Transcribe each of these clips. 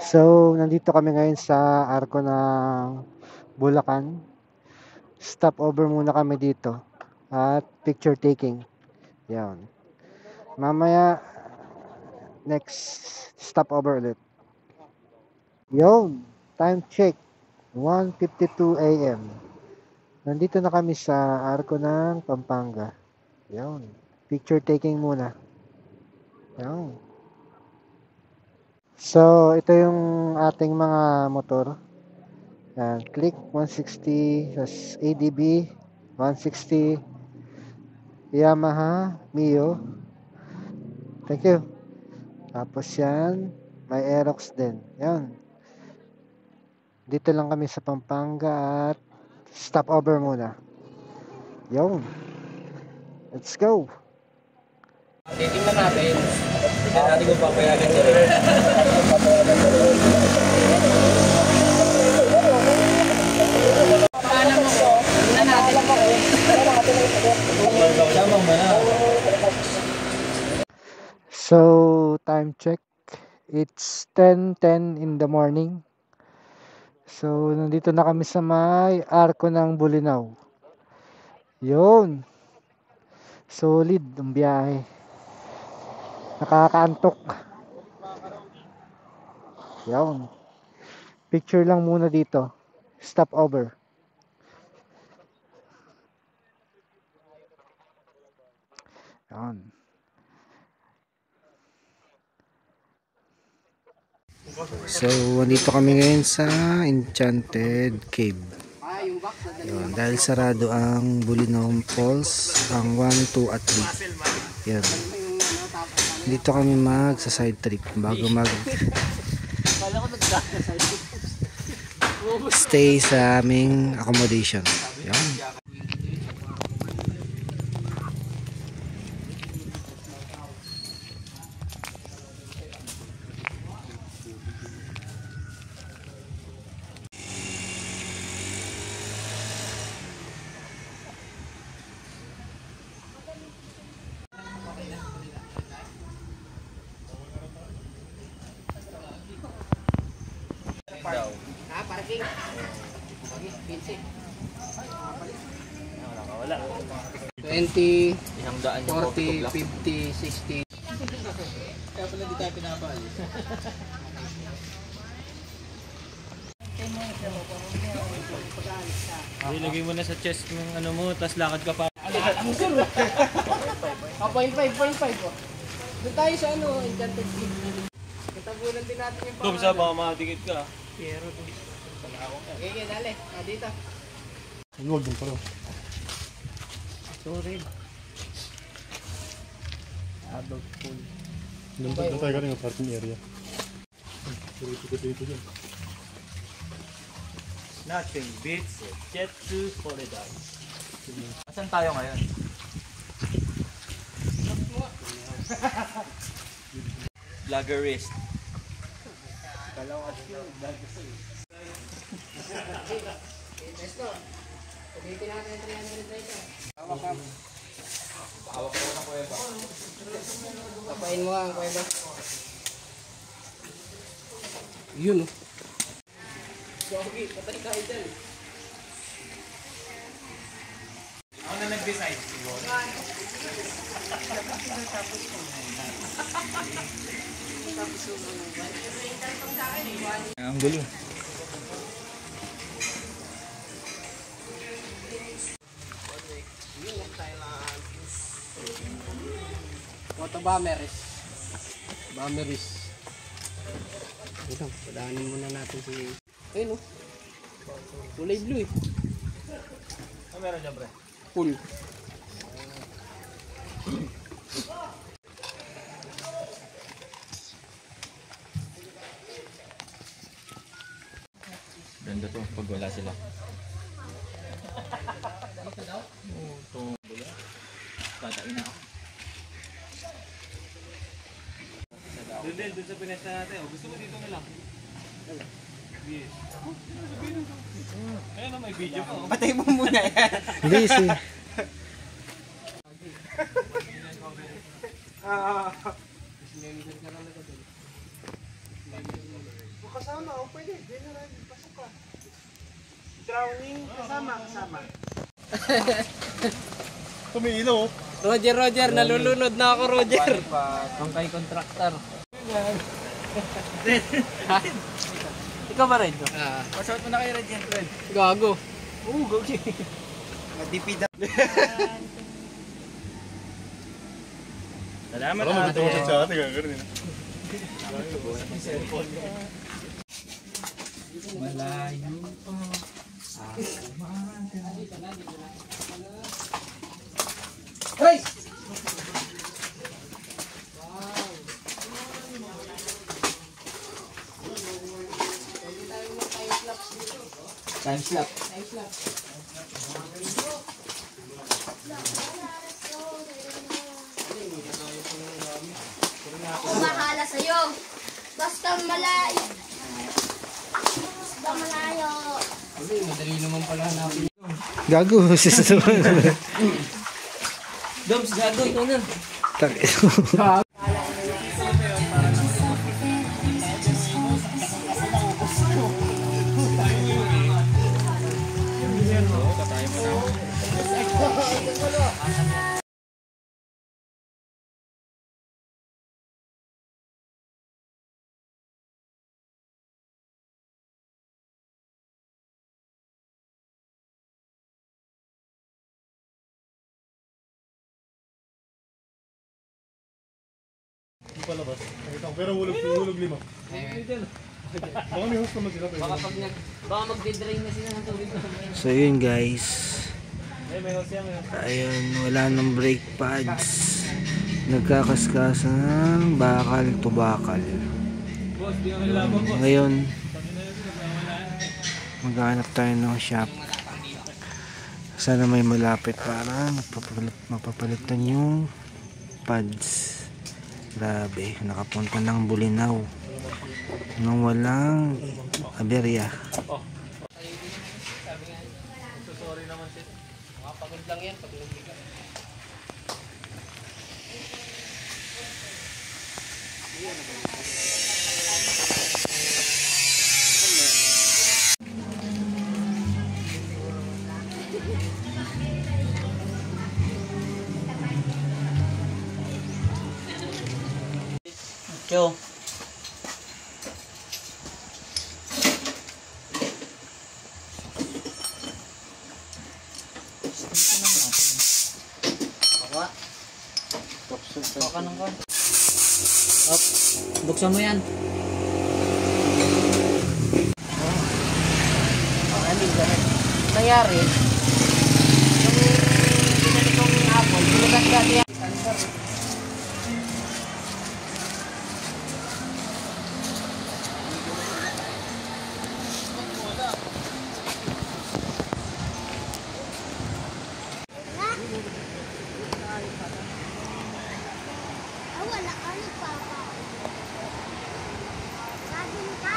So, nandito kami ngayon sa Arco ng Bulacan. Stop over muna kami dito at picture taking. Yan. Mamaya, next stop over ulit. Yon, time check. 1:52 AM. Nandito na kami sa Arco ng Pampanga. Yon. Picture taking muna. Yon. So, ito yung ating mga motor. Yan, Click 160, ADB 160, Yamaha Mio. Thank you. Tapos yan, may Aerox din. Yan. Dito lang kami sa Pampanga at stop over muna. Yon. Let's go. Titingnan natin. Hindi natin kung papayagan siya rin. Paano mo po? Tingnan natin po. So, time check. It's 10:10 in the morning. So, nandito na kami sa may Arco ng Bulinaw. Yon. Solid ang biyahe. Nakakaantok. Yon. Picture lang muna dito. Stop over. Yon. So, nandito kami ngayon sa Enchanted Cave. Yun, dahil sarado ang Bulinaw Falls, ang 1, 2 at 3. Yan. Dito kami sa side trip bago stay sa aming accommodation. Yan. Parking. 20, 40, 50, 60. Kaya pala di tayo pinapaalis. Ilagay mo na sa chest ng ano mo, tapos lakad ka pa. Ang sur. 0.5 po. Doon tayo sa ano, Enchanted Cave. Katagunan din natin yung Dum sa baka makadikit ka. Pero okay, dali. Dito. Huwag din pala. Sorry. Adult pool. Doon tayo galing ang parking area. Dito. Nothing beats it. Jet to paradise. Asan tayo ngayon? Vloggerist. Esto. Pagkitin natin yung 300 pesos. Hawak ko ng kuweba. Tapain mo ang kuweba. Yun oh. Gogi, patay kayo dyan. Ako na nag-decide siguro. Ang gulo. Moto Bomberis. Ito, padahanin muna natin si... Ayun oh. Kulay blue eh. Ano meron dyan, pre? Full. Ganda to, pag wala sila. Tatain na ako. Doon sa pinesta natin. Gusto mo dito na lang? Yes. Kaya na may video pa. Patay mo muna yan. Busy. Kasama, o pwede. General, pasok ka. Drowning, kasama. Tumiilo. Roger, nalulunod na ako, Roger. Ang kay contractor. Ha? Ikaw ba, Red? Pasok mo na kay Red yan, Red. Gago. Oo, gago. Matipid ako. Salamat Alam mo, ate. dito ko sa atin, gagawin. Malayo pa. Hey! Time slap. Bahala sa'yo. Basta malayo. Basta malayo. Madali naman pala hanapin. Gago, Doms, gago, ikaw na. Palabas. Pero hulog lima. Baka may host naman sila. Baka magde-drain na sila ng tubig. So yun guys. Ayun, wala nang brake pads. Nagkakaskasan ng bakal to bakal. Ngayon, maghanap tayo ng shop. Sana may malapit para mapapalitan yung pads. Grabe, nakapunta ng Bulinaw nang walang aberya. Pagod lang yan, pag nagbiga. Yo. Baka nang kan. Up. Buksan mo yan. Nangyari, yung pinali kong apple, tulugan ka niya. Wala ka ni Papa. Sabi mo ka?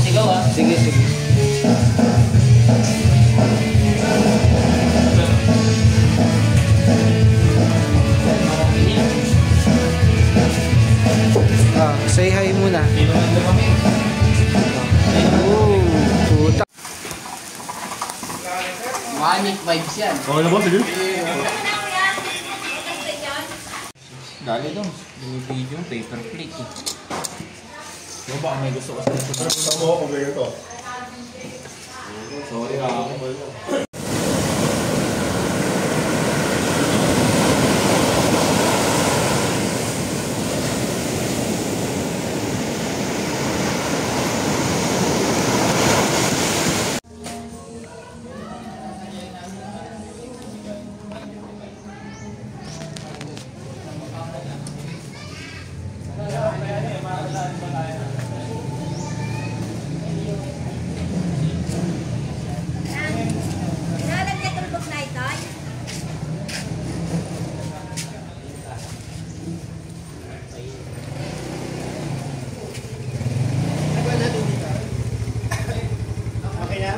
sigaw ah. Sige, sige. Say hi muna. Sino nandun kami? Oh, puta. Manic vibes yan. Okay na ba? Sige. Dali dong. Binibidyo yung paper plate eh. Yung baka may gusto ko sa dito. Pero kung ako, kung ganyan to. Sorry ah. Nalagyan ko ng na ito. Okay na?